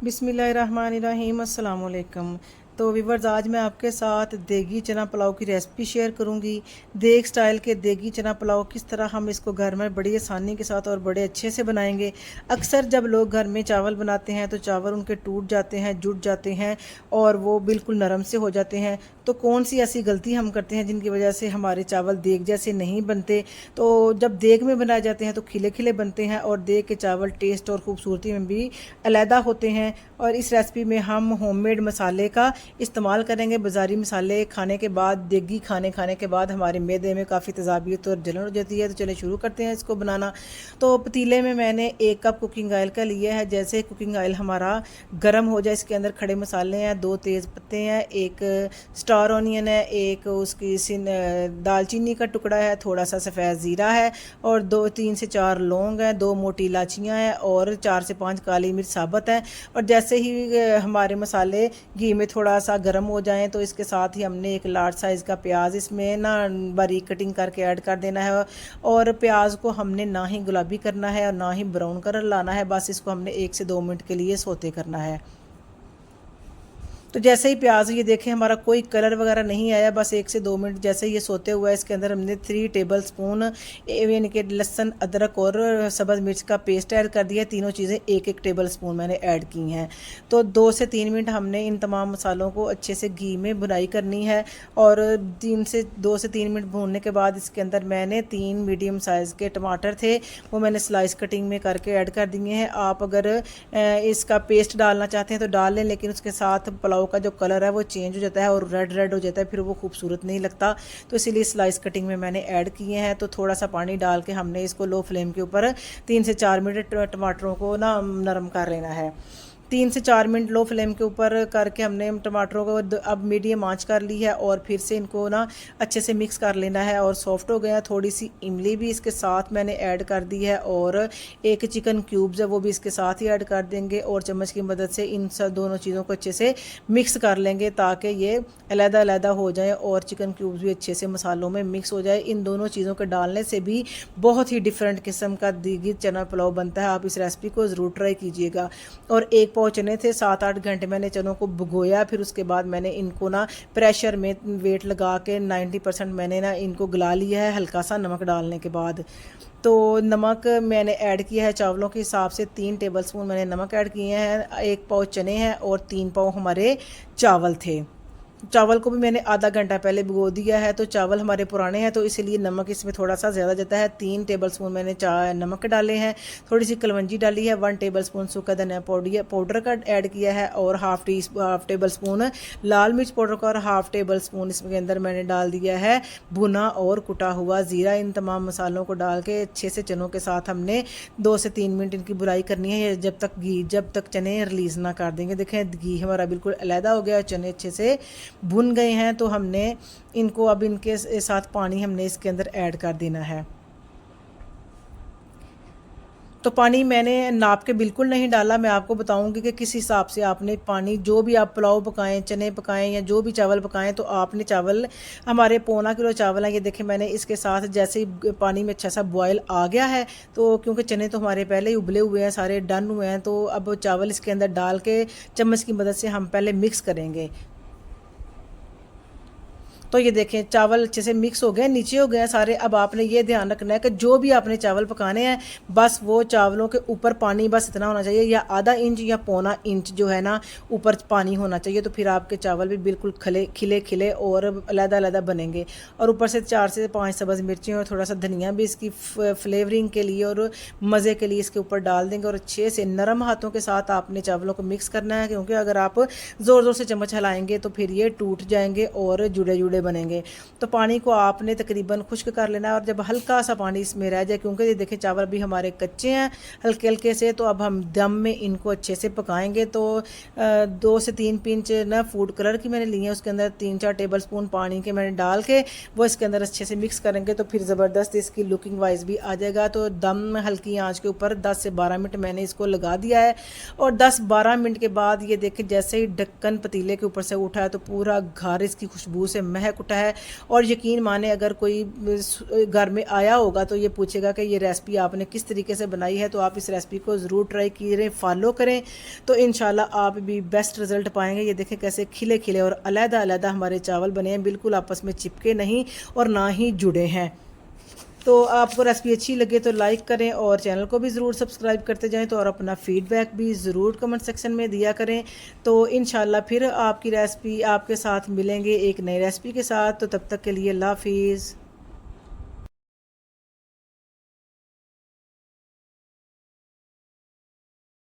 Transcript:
बिस्मिल्लाहिर्रहमानिर्रहीम अस्सलाम वालेकुम। तो व्यूअर्स, आज मैं आपके साथ देगी चना पुलाव की रेसिपी शेयर करूंगी। देग स्टाइल के देगी चना पुलाव किस तरह हम इसको घर में बड़ी आसानी के साथ और बड़े अच्छे से बनाएंगे। अक्सर जब लोग घर में चावल बनाते हैं तो चावल उनके टूट जाते हैं, जुट जाते हैं और वो बिल्कुल नरम से हो जाते हैं। तो कौन सी ऐसी गलती हम करते हैं जिनकी वजह से हमारे चावल देग जैसे नहीं बनते। तो जब देग में बनाए जाते हैं तो खिले खिले बनते हैं और देग के चावल टेस्ट और ख़ूबसूरती में भी अलहदा होते हैं। और इस रेसिपी में हम होममेड मसाले का इस्तेमाल करेंगे। बाज़ारी मसाले खाने के बाद, देगी खाने के बाद हमारे मैदे में काफ़ी तेज़ाबियत और जलन हो जाती है। तो चलिए शुरू करते हैं इसको बनाना। तो पतीले में मैंने 1 कप कुकिंग ऑयल का लिया है। जैसे कुकिंग ऑयल हमारा गर्म हो जाए, इसके अंदर खड़े मसाले हैं, 2 तेज़ पत्ते हैं, 1 स्टार ऑनियन है, 1 उसकी दालचीनी का टुकड़ा है, थोड़ा सा सफ़ेद ज़ीरा है और 3 से 4 लौंग हैं, 2 मोटी इलायचियाँ हैं और 4 से 5 काली मिर्च साबुत है। और जैसे ही हमारे मसाले घी में थोड़ा सा गर्म हो जाएं तो इसके साथ ही हमने 1 लार्ज साइज़ का प्याज इसमें ना बारीक कटिंग करके ऐड कर देना है। और प्याज को हमने ना ही गुलाबी करना है और ना ही ब्राउन कलर लाना है, बस इसको हमने 1 से 2 मिनट के लिए सौते करना है। तो जैसे ही प्याज ये देखें हमारा कोई कलर वगैरह नहीं आया, बस 1 से 2 मिनट जैसे ही ये सोते हुआ है, इसके अंदर हमने 3 टेबल स्पून यानी कि लहसुन, अदरक और सब्ज़ मिर्च का पेस्ट ऐड कर दिया है। तीनों चीज़ें 1-1 टेबल स्पून मैंने ऐड की हैं। तो 2 से 3 मिनट हमने इन तमाम मसालों को अच्छे से घी में भुनाई करनी है। और 2 से 3 मिनट भूनने के बाद इसके अंदर मैंने 3 मीडियम साइज़ के टमाटर थे, वो मैंने स्लाइस कटिंग में करके ऐड कर दिए हैं। आप अगर इसका पेस्ट डालना चाहते हैं तो डाल लें, लेकिन उसके साथ पुलाव का जो कलर है वो चेंज हो जाता है और रेड हो जाता है, फिर वो खूबसूरत नहीं लगता। तो इसीलिए स्लाइस कटिंग में मैंने ऐड किए हैं। तो थोड़ा सा पानी डाल के हमने इसको लो फ्लेम के ऊपर 3 से 4 मिनट टमाटरों को ना नरम कर लेना है। 3 से 4 मिनट लो फ्लेम के ऊपर करके हमने टमाटरों को अब मीडियम आंच कर ली है और फिर से इनको ना अच्छे से मिक्स कर लेना है और सॉफ्ट हो गया। थोड़ी सी इमली भी इसके साथ मैंने ऐड कर दी है और 1 चिकन क्यूब्स है वो भी इसके साथ ही ऐड कर देंगे और चम्मच की मदद से इन सब दोनों चीज़ों को अच्छे से मिक्स कर लेंगे ताकि ये अलग-अलग हो जाए और चिकन क्यूब्स भी अच्छे से मसालों में मिक्स हो जाए। इन दोनों चीज़ों के डालने से भी बहुत ही डिफरेंट किस्म का देगी चना पुलाव बनता है। आप इस रेसिपी को ज़रूर ट्राई कीजिएगा। और 1 पाव चने थे, 7-8 घंटे मैंने चनों को भिगोया, फिर उसके बाद मैंने इनको ना प्रेशर में वेट लगा के 90% मैंने ना इनको गला लिया है हल्का सा नमक डालने के बाद। तो नमक मैंने ऐड किया है चावलों के हिसाब से, 3 टेबल स्पून मैंने नमक ऐड किए हैं। 1 पाव चने हैं और 3 पाव हमारे चावल थे। चावल को भी मैंने आधा घंटा पहले भिगो दिया है। तो चावल हमारे पुराने हैं तो इसलिए नमक इसमें थोड़ा सा ज़्यादा जाता है। 3 टेबल स्पून मैंने नमक डाले हैं, थोड़ी सी कलवंजी डाली है, 1 टेबल स्पून सूखा धनिया पाउडर का ऐड किया है और हाफ टेबल स्पून लाल मिर्च पाउडर का और हाफ टेबल स्पून इसके अंदर मैंने डाल दिया है भुना और कुटा हुआ ज़ीरा। इन तमाम मसालों को डाल के अच्छे से चनों के साथ हमने 2 से 3 मिनट इनकी बुराई करनी है जब तक चने रिलीज़ ना कर देंगे। देखें घी हमारा बिल्कुल अलहदा हो गया और चने अच्छे से भुन गए हैं। तो हमने इनको अब इनके साथ पानी हमने इसके अंदर ऐड कर देना है। तो पानी मैंने नाप के बिल्कुल नहीं डाला, मैं आपको बताऊंगी कि किस हिसाब से आपने पानी, जो भी आप पुलाव पकाएं, चने पकाएं या जो भी चावल पकाएं, तो आपने चावल हमारे 1.25 किलो चावल है, ये देखें मैंने इसके साथ जैसे ही पानी में अच्छा सा बॉयल आ गया है, तो क्योंकि चने तो हमारे पहले ही उबले हुए हैं, सारे डन हुए हैं, तो अब चावल इसके अंदर डाल के चम्मच की मदद से हम पहले मिक्स करेंगे। तो ये देखें चावल अच्छे से मिक्स हो गए, नीचे हो गए सारे। अब आपने ये ध्यान रखना है कि जो भी आपने चावल पकाने हैं, बस वो चावलों के ऊपर पानी बस इतना होना चाहिए, या आधा इंच या 1.25 इंच जो है ना ऊपर पानी होना चाहिए। तो फिर आपके चावल भी बिल्कुल खिले और अलग-अलग बनेंगे। और ऊपर से 4 से 5 सब्ज़ मिर्चें और थोड़ा सा धनिया भी इसकी फ्लेवरिंग के लिए और मज़े के लिए इसके ऊपर डाल देंगे। और अच्छे से नरम हाथों के साथ आपने चावलों को मिक्स करना है, क्योंकि अगर आप ज़ोर ज़ोर से चम्मच हिलाएंगे तो फिर ये टूट जाएंगे और जुड़े जुड़े बनेंगे। तो पानी को आपने तकरीबन खुश्क कर लेना है। और जब हल्का सा पानी इसमें रह जाए, क्योंकि ये देखें चावल भी हमारे कच्चे हैं हल्के हल्के से, तो अब हम दम में इनको अच्छे से पकाएंगे। तो 2 से 3 पिंच ना फूड कलर की मैंने ली है, उसके अंदर 3-4 टेबल स्पून पानी के मैंने डाल के वो इसके अंदर अच्छे से मिक्स करेंगे, तो फिर ज़बरदस्त इसकी लुकिंग वाइज भी आ जाएगा। तो दम हल्की आँच के ऊपर 10 से 12 मिनट मैंने इसको लगा दिया है। और 10-12 मिनट के बाद ये देखें जैसे ही ढक्कन पतीले के ऊपर से उठा है तो पूरा घर इसकी खुशबू से महक है कुटा है। और यकीन माने अगर कोई घर में आया होगा तो ये पूछेगा कि ये रेसिपी आपने किस तरीके से बनाई है। तो आप इस रेसिपी को ज़रूर ट्राई करें, फॉलो करें, तो इंशाल्लाह आप भी बेस्ट रिज़ल्ट पाएंगे। ये देखें कैसे खिले खिले और अलग-अलग हमारे चावल बने हैं, बिल्कुल आपस में चिपके नहीं और ना ही जुड़े हैं। तो आपको रेसिपी अच्छी लगे तो लाइक करें और चैनल को भी ज़रूर सब्सक्राइब करते जाएं। तो और अपना फीडबैक भी ज़रूर कमेंट सेक्शन में दिया करें। तो इंशाल्लाह फिर आपकी रेसिपी आपके साथ मिलेंगे एक नई रेसिपी के साथ। तो तब तक के लिए अल्लाह हाफिज़।